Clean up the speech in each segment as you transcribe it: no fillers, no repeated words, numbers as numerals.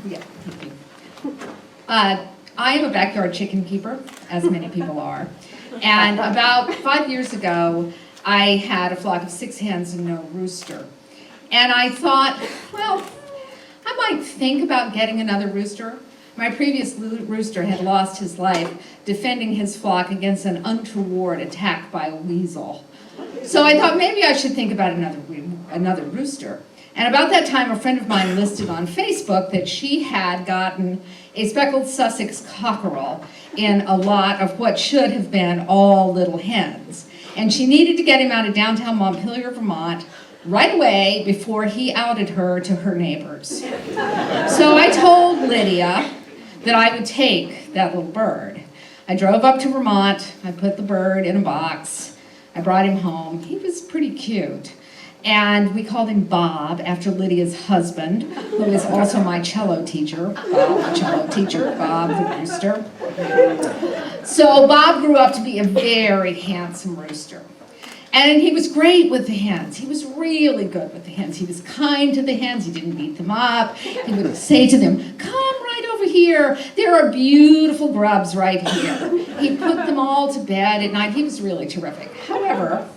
Yeah. I am a backyard chicken keeper, as many people are. And about 5 years ago, I had a flock of 6 hens and no rooster. And I thought, well, I might think about getting another rooster. My previous rooster had lost his life defending his flock against an untoward attack by a weasel. So I thought maybe I should think about another rooster. And about that time, a friend of mine listed on Facebook that she had gotten a speckled Sussex cockerel in a lot of what should have been all little hens. And she needed to get him out of downtown Montpelier, Vermont, right away before he outed her to her neighbors. So I told Lydia that I would take that little bird. I drove up to Vermont, I put the bird in a box, I brought him home. He was pretty cute. And we called him Bob, after Lydia's husband, who is also my cello teacher. Bob, the cello teacher, Bob the rooster. So Bob grew up to be a very handsome rooster. And he was great with the hens. He was really good with the hens. He was kind to the hens. He didn't beat them up. He would say to them, "Come right over here. There are beautiful grubs right here." He put them all to bed at night. He was really terrific. However,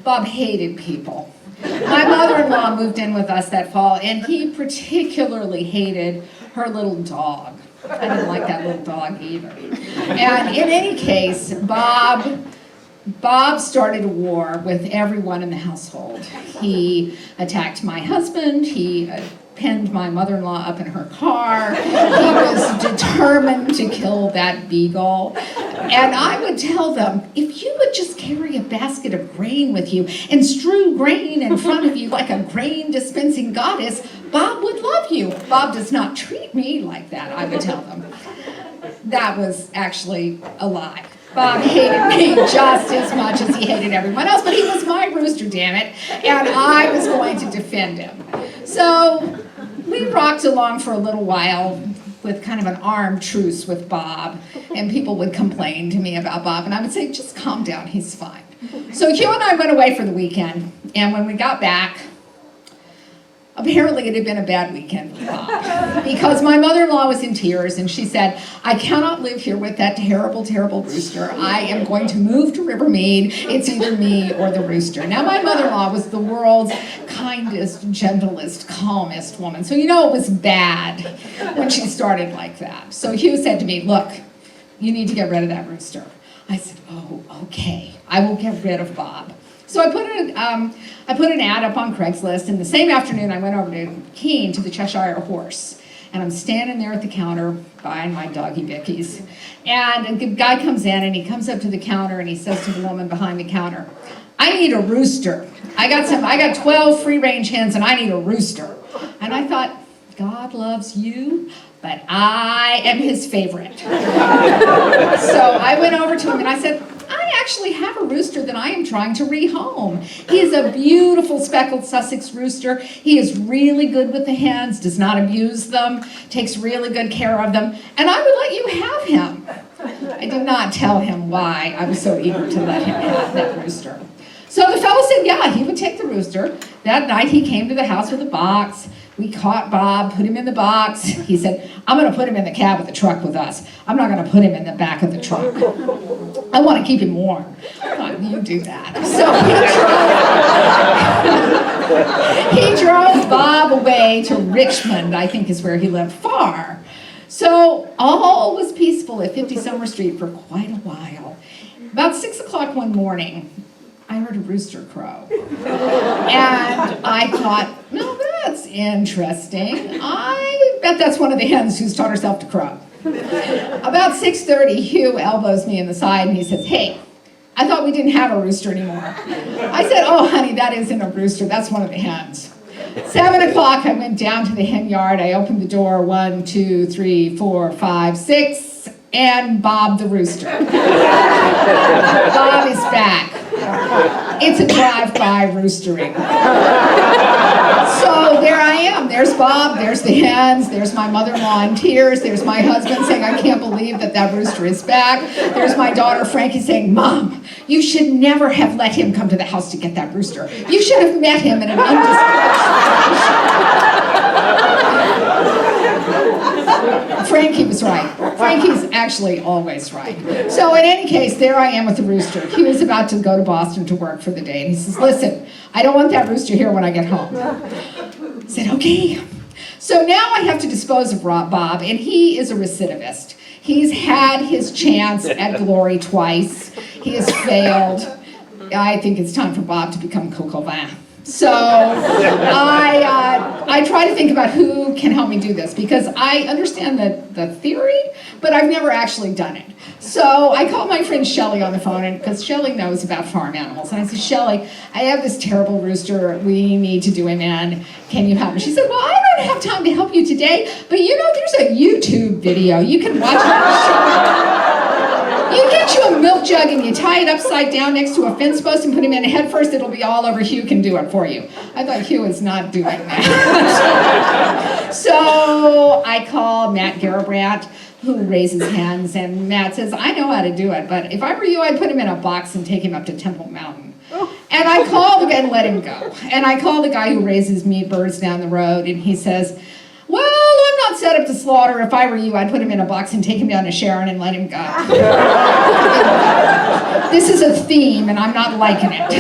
Bob hated people. My mother-in-law moved in with us that fall, and he particularly hated her little dog. I didn't like that little dog either. And in any case, Bob started a war with everyone in the household. He attacked my husband. He pinned my mother-in-law up in her car. He was determined to kill that beagle. And I would tell them, if you would just carry a basket of grain with you and strew grain in front of you like a grain dispensing goddess, Bob would love you. Bob does not treat me like that, I would tell them. That was actually a lie. Bob hated me just as much as he hated everyone else, but he was my rooster, damn it, and I was going to defend him. So we rocked along for a little while with kind of an armed truce with Bob, and people would complain to me about Bob, and I would say, just calm down, he's fine. So Hugh and I went away for the weekend, and when we got back, apparently it had been a bad weekend for Bob, because my mother-in-law was in tears, and she said, "I cannot live here with that terrible, terrible rooster. I am going to move to Rivermead. It's either me or the rooster." Now, my mother-in-law was the world's kindest, gentlest, calmest woman, so you know it was bad when she started like that. So Hugh said to me, "Look, you need to get rid of that rooster." I said, "Oh, okay, I will get rid of Bob." So I put an ad up on Craigslist, and the same afternoon I went over to Keene to the Cheshire Horse. And I'm standing there at the counter buying my doggy bickies. And a guy comes in, and he comes up to the counter, and he says to the woman behind the counter, "I need a rooster. I got 12 free-range hens, and I need a rooster." And I thought, God loves you, but I am his favorite. So I went over to him, and I said, "I actually have a rooster that I am trying to rehome. He is a beautiful speckled Sussex rooster. He is really good with the hens, does not abuse them, takes really good care of them, and I would let you have him." I did not tell him why I was so eager to let him have that rooster. So the fellow said, yeah, he would take the rooster. That night he came to the house with a box. We caught Bob, put him in the box. He said, "I'm going to put him in the cab of the truck with us. I'm not going to put him in the back of the truck. I want to keep him warm." I thought, you do that. So he drove Bob away to Richmond, I think is where he lived, far. So all was peaceful at 50 Summer Street for quite a while. About 6 o'clock one morning, I heard a rooster crow. And I thought, no, that's interesting. I bet that's one of the hens who's taught herself to crow. About 6:30, Hugh elbows me in the side, and he says, "Hey, I thought we didn't have a rooster anymore." I said, "Oh, honey, that isn't a rooster. That's one of the hens." 7 o'clock, I went down to the hen yard. I opened the door, 1, 2, 3, 4, 5, 6, and Bob the rooster. Bob is back. It's a drive-by roostering. So there I am. There's Bob, there's the hens, there's my mother-in-law in tears, there's my husband saying, "I can't believe that rooster is back." There's my daughter Frankie saying, "Mom, you should never have let him come to the house to get that rooster. You should have met him in an undisclosed location." Frankie was right. Frankie's actually always right. So in any case, there I am with the rooster. He was about to go to Boston to work for the day, and he says, listen, I don't want that rooster here when I get home. I said, okay. So now I have to dispose of Bob, and he is a recidivist. He's had his chance at glory twice. He has failed. I think it's time for Bob to become Coq au vin. So I try to think about who can help me do this, because I understand the theory, but I've never actually done it. So I called my friend Shelley on the phone, because Shelley knows about farm animals. And I said, Shelley, I have this terrible rooster. We need to do him in. Can you help me? She said, well, I don't have time to help you today, but you know, there's a YouTube video. You can watch it. You get you a milk jug and you tie it upside down next to a fence post and put him in head first. It'll be all over. Hugh can do it for you. I thought Hugh was not doing that. So I call Matt Garabrandt, who raises hens, and Matt says, I know how to do it, but if I were you, I'd put him in a box and take him up to Temple Mountain. And I call the guy and let him go. And I call the guy who raises meat birds down the road, and he says, well, I'm not set up to slaughter. If I were you, I'd put him in a box and take him down to Sharon and let him go. This is a theme, and I'm not liking it.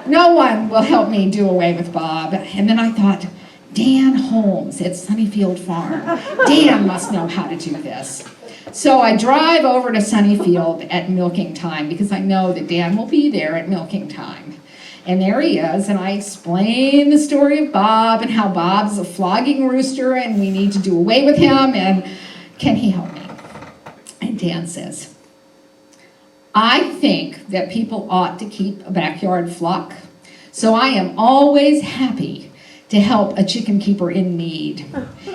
No one will help me do away with Bob. And then I thought, Dan Holmes at Sunnyfield Farm. Dan must know how to do this. So I drive over to Sunnyfield at milking time, because I know that Dan will be there at milking time. And there he is, and I explain the story of Bob and how Bob's a flogging rooster and we need to do away with him, and can he help me? And Dan says, I think that people ought to keep a backyard flock, so I am always happy to help a chicken keeper in need.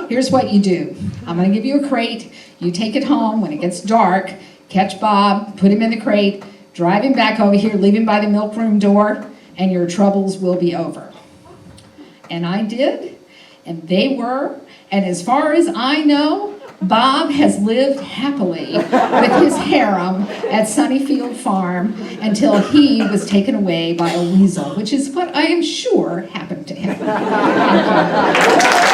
Here's what you do. I'm going to give you a crate. You take it home. When it gets dark, catch Bob, put him in the crate, drive him back over here, leave him by the milk room door, and your troubles will be over. And I did, and they were, and as far as I know, Bob has lived happily with his harem at Sunnyfield Farm until he was taken away by a weasel, which is what I am sure happened to him. Thank you.